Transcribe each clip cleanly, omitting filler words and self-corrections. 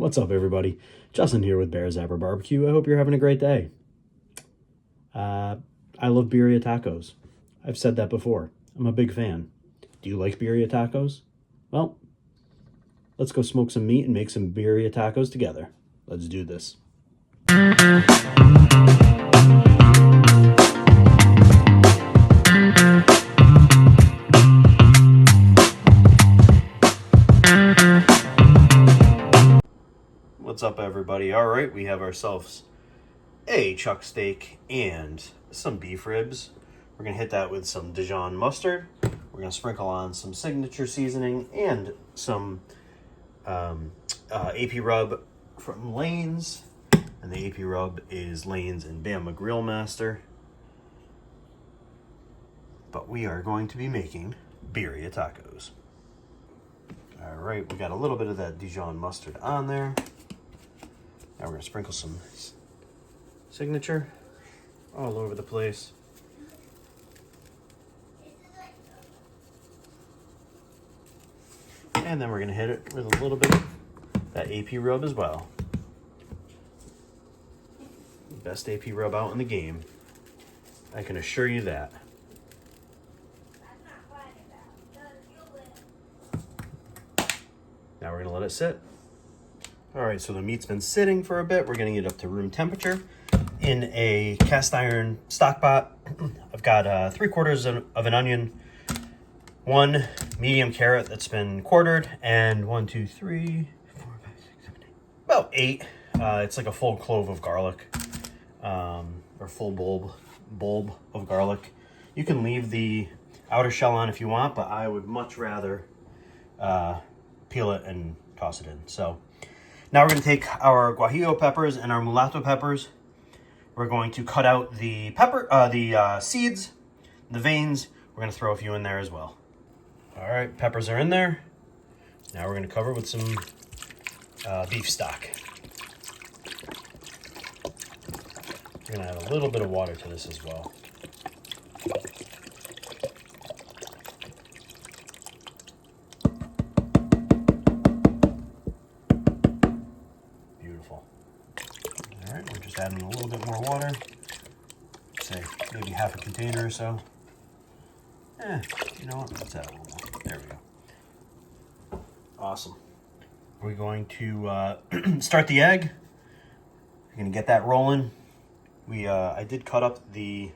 What's up, everybody? Justin here with bearzapperbbq. I hope you're having a great day. I love birria tacos. I've said that before. I'm a big fan. Do you like birria tacos? Well, let's go smoke some meat and make some birria tacos together. Let's do this. What's up, everybody? All right, we have ourselves a chuck steak and some beef ribs. We're gonna hit that with some Dijon mustard. We're gonna sprinkle on some signature seasoning and some AP rub from Lane's. And the AP rub is Lane's and Bama Grill Master. But we are going to be making birria tacos. All right, we got a little bit of that Dijon mustard on there. Now we're gonna sprinkle some signature all over the place. And then we're gonna hit it with a little bit of that AP rub as well. Best AP rub out in the game. I can assure you that. Now we're gonna let it sit. All right, so the meat's been sitting for a bit. We're getting it up to room temperature in a cast iron stock pot. I've got 3/4 of an onion, 1 medium carrot that's been quartered, and 1, 2, 3, 4, 5, 6, 7, 8, about 8. It's like a full clove of garlic, or full bulb of garlic. You can leave the outer shell on if you want, but I would much rather peel it and toss it in. So now we're going to take our guajillo peppers and our mulatto peppers. We're going to cut out the seeds, the veins. We're going to throw a few in there as well. All right, peppers are in there. Now we're going to cover with some beef stock. We're going to add a little bit of water to this as well. Adding a little bit more water, say maybe half a container or so. You know what, let's add a little more. There we go. Awesome. We're going to start the egg. We're gonna get that rolling. I did cut up the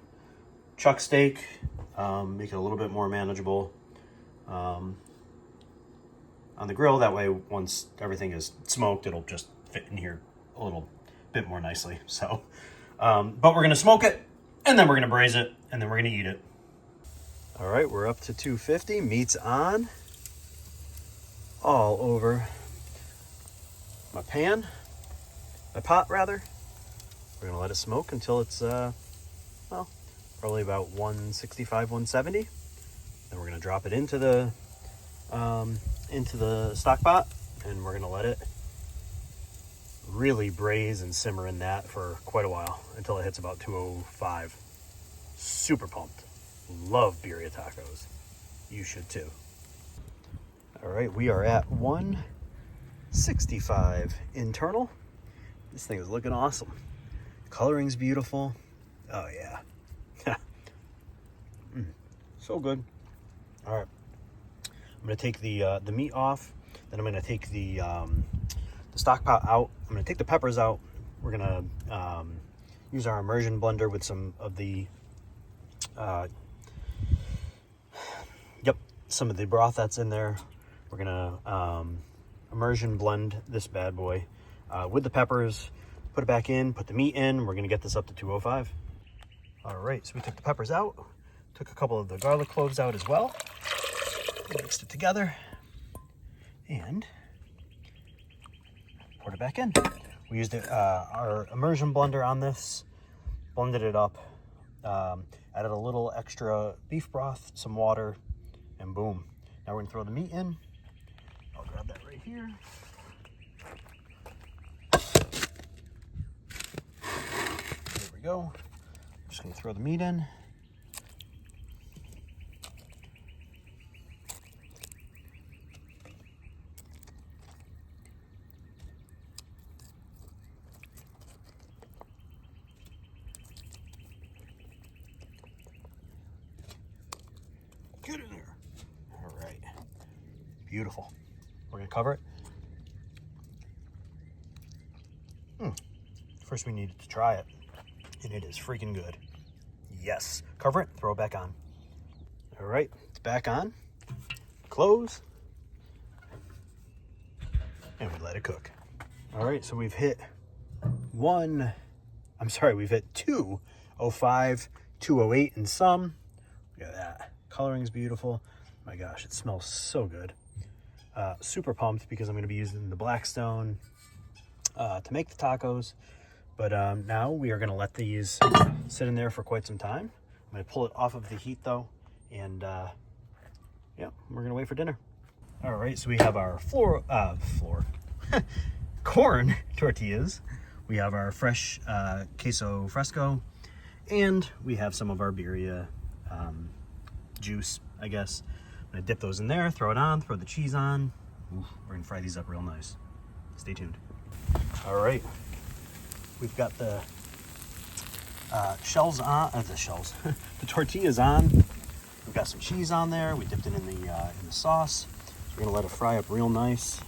chuck steak, make it a little bit more manageable on the grill. That way, once everything is smoked, it'll just fit in here a little bit more nicely. So but we're gonna smoke it, and then we're gonna braise it, and then we're gonna eat it. All right, we're up to 250. Meat's on all over my pot rather. We're gonna let it smoke until it's well, probably about 165, 170. Then we're gonna drop it into the stock pot, and we're gonna let it really braise and simmer in that for quite a while until it hits about 205. Super pumped. Love birria tacos. You should too. All right, we are at 165 internal. This thing is looking awesome. Coloring's beautiful. Oh yeah. So good. All right, I'm gonna take the meat off. Then I'm gonna take the stock pot out. I'm gonna take the peppers out. We're gonna use our immersion blender with some of the some of the broth that's in there. We're gonna immersion blend this bad boy with the peppers, put it back in, put the meat in. We're gonna get this up to 205. All right, so we took the peppers out, took a couple of the garlic cloves out as well, mixed it together, and poured it back in. We used our immersion blender on this, blended it up, added a little extra beef broth, some water, and boom. Now we're gonna throw the meat in. I'll grab that right here. There we go. I'm just gonna throw the meat in. Get in there. All right. Beautiful. We're gonna cover it. First we needed to try it, and it is freaking good. Yes. Cover it, throw it back on. All right, it's back on. Close. And we let it cook. All right, so we've hit we've hit 205, 208 and some. Look at that. Coloring's beautiful. My gosh, it smells so good. Super pumped because I'm gonna be using the Blackstone to make the tacos. But now we are gonna let these sit in there for quite some time. I'm gonna pull it off of the heat though, and yeah, we're gonna wait for dinner. All right, so we have our corn tortillas. We have our fresh queso fresco, and we have some of our birria juice, I guess. I'm gonna dip those in there, throw it on, throw the cheese on. Ooh, we're gonna fry these up real nice. Stay tuned. All right, we've got the shells on, the tortillas on. We've got some cheese on there. We dipped it in the sauce. So we're gonna let it fry up real nice.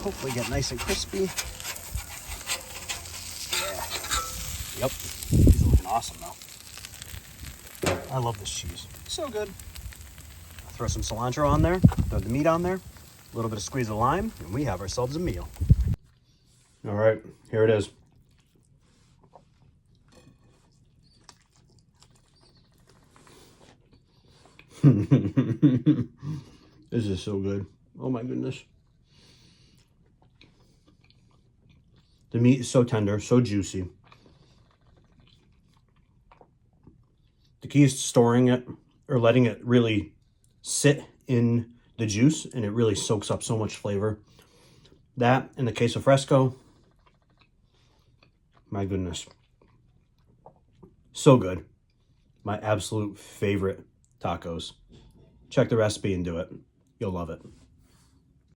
Hopefully get nice and crispy. Yeah. Yep. These are looking awesome though. I love this cheese. So good. Throw some cilantro on there. Throw the meat on there. A little bit of squeeze of lime, and we have ourselves a meal. All right, here it is. This is so good. Oh my goodness. The meat is so tender, so juicy. The key is storing it or letting it really sit in the juice, and it really soaks up so much flavor. That and the queso fresco. My goodness. So good. My absolute favorite tacos. Check the recipe and do it. You'll love it.